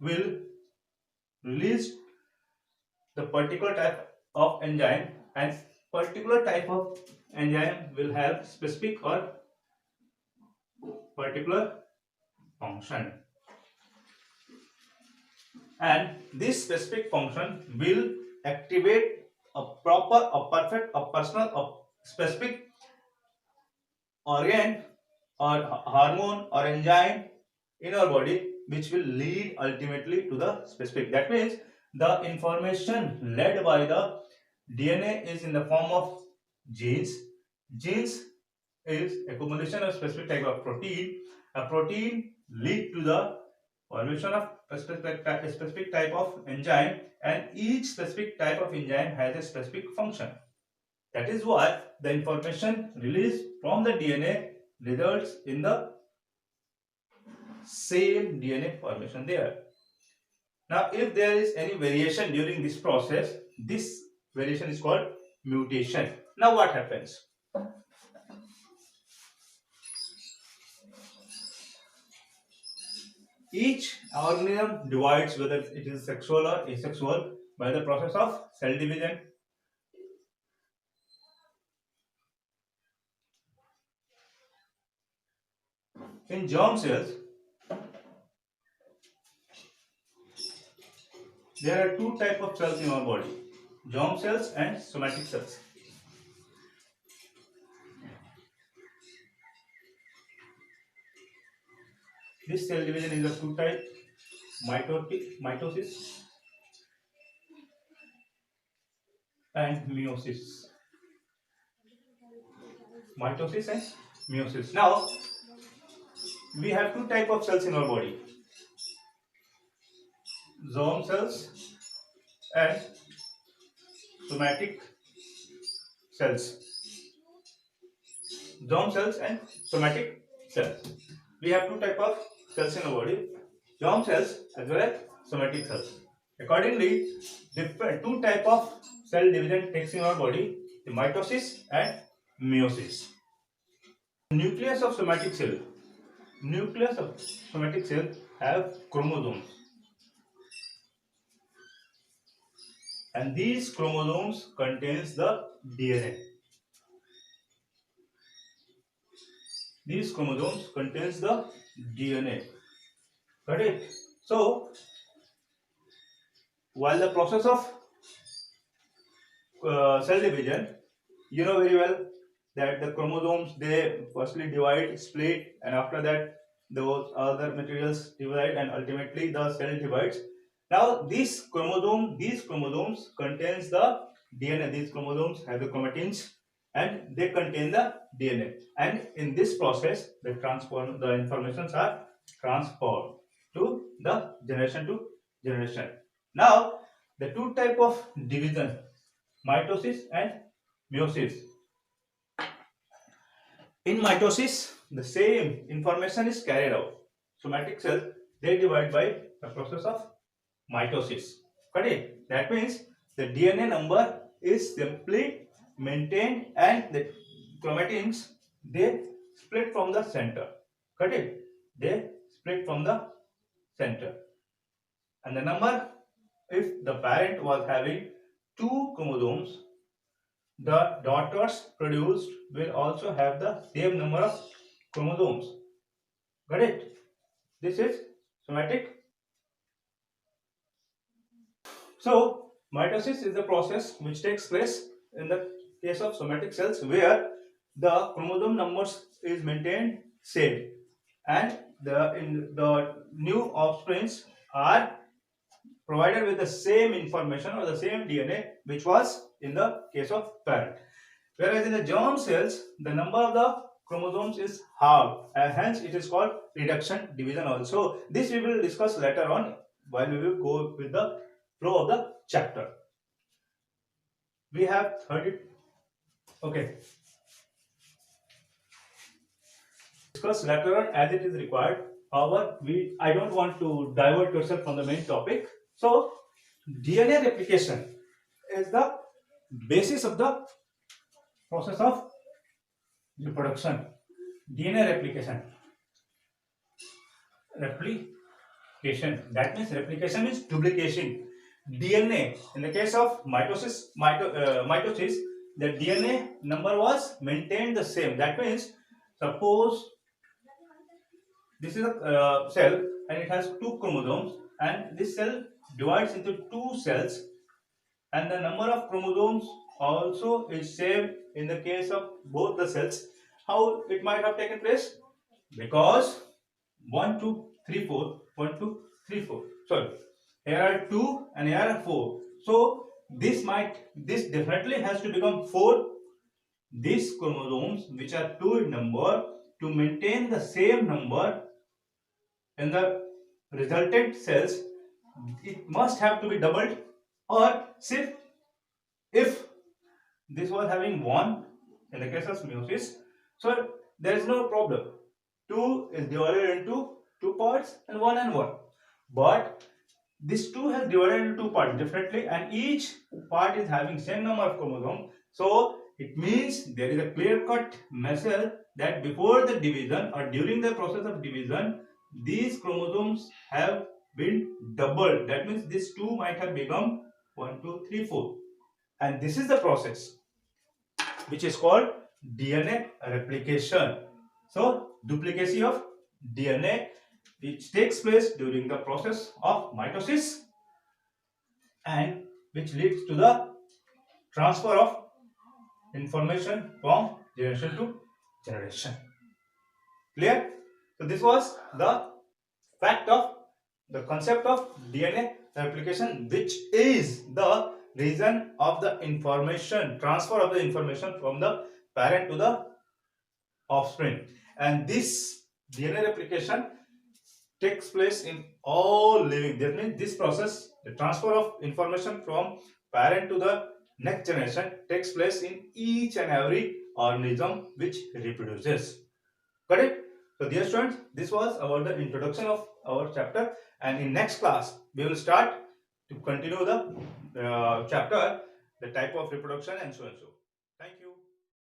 will release the particular type of enzyme, and particular type of enzyme will have specific or particular function, and this specific function will activate a perfect, a personal, a specific organ or hormone or enzyme in our body, which will lead ultimately to the specific. That means the information led by the DNA is in the form of genes. Genes is accumulation of specific type of protein. A protein lead to the formation of a specific type of enzyme, and each specific type of enzyme has a specific function. That is why the information released from the DNA results in the same DNA formation there. Now, if there is any variation during this process, this variation is called mutation. Now, what happens? Each organism divides, whether it is sexual or asexual, by the process of cell division. In germ cells, there are two types of cells in our body: germ cells and somatic cells. This cell division is of two types: mitosis and meiosis. Mitosis and meiosis. Now, we have two types of cells in our body: germ cells and somatic cells. Germ cells and somatic cells. We have two types of cells in our body: germ cells as well as somatic cells. Accordingly, two types of cell division takes in our body: the mitosis and meiosis. Nucleus of somatic cell. Nucleus of somatic cell have chromosomes, and these chromosomes contains the DNA. These chromosomes contains the DNA. Got it? So, while the process of cell division, you know very well that the chromosomes, they firstly divide, split, and after that those other materials divide, and ultimately the cell divides. Now these chromosomes contains the DNA. These chromosomes have the chromatins, and they contain the DNA. And in this process, the informations are transferred to the generation to generation. Now, the two type of division, mitosis and meiosis. In mitosis, the same information is carried out. Somatic cells, they divide by the process of mitosis. Correct? That means the DNA number is simply maintained, and the chromatins, they split from the center. Correct? They split from the center. And the number, if the parent was having two chromosomes, the daughters produced will also have the same number of chromosomes. Got it? This is somatic. So, mitosis is the process which takes place in the case of somatic cells, where the chromosome numbers is maintained same, and the new offsprings are provided with the same information or the same DNA which was in the case of parent. Whereas in the germ cells, the number of the chromosomes is halved, and hence it is called reduction division also. This we will discuss later on while we will go with the flow of the chapter. We have 30. Okay. Discuss later on as it is required. However, I don't want to divert yourself from the main topic. So, DNA replication is the basis of the process of reproduction. DNA replication. Replication. That means replication means duplication. DNA. In the case of mitosis, the DNA number was maintained the same. That means, suppose this is a cell and it has two chromosomes, and this cell divides into two cells, and the number of chromosomes also is same in the case of both the cells. How it might have taken place? Because 1 2 3 4 1 2 3 4, sorry, here are 2 and here are 4, so this definitely has to become 4. These chromosomes, which are 2 in number, to maintain the same number in the resultant cells, it must have to be doubled. Or see, if this was having 1 in the case of meiosis, so there is no problem. 2 is divided into 2 parts and 1 and 1. But this 2 has divided into 2 parts differently, and each part is having same number of chromosomes. So it means there is a clear-cut message that before the division or during the process of division, these chromosomes have been doubled. That means this 2 might have become 1 2 3 4, and this is the process which is called DNA replication. So duplicacy of DNA, which takes place during the process of mitosis and which leads to the transfer of information from generation to generation. Clear? So this was the fact of the concept of DNA replication, which is the reason of the information transfer of the information from the parent to the offspring. And this DNA replication takes place in all living. That means this process, the transfer of information from parent to the next generation, takes place in each and every organism which reproduces. Got it? So dear students, this was about the introduction of our chapter, and in next class we will start to continue the chapter, the type of reproduction, and so and so.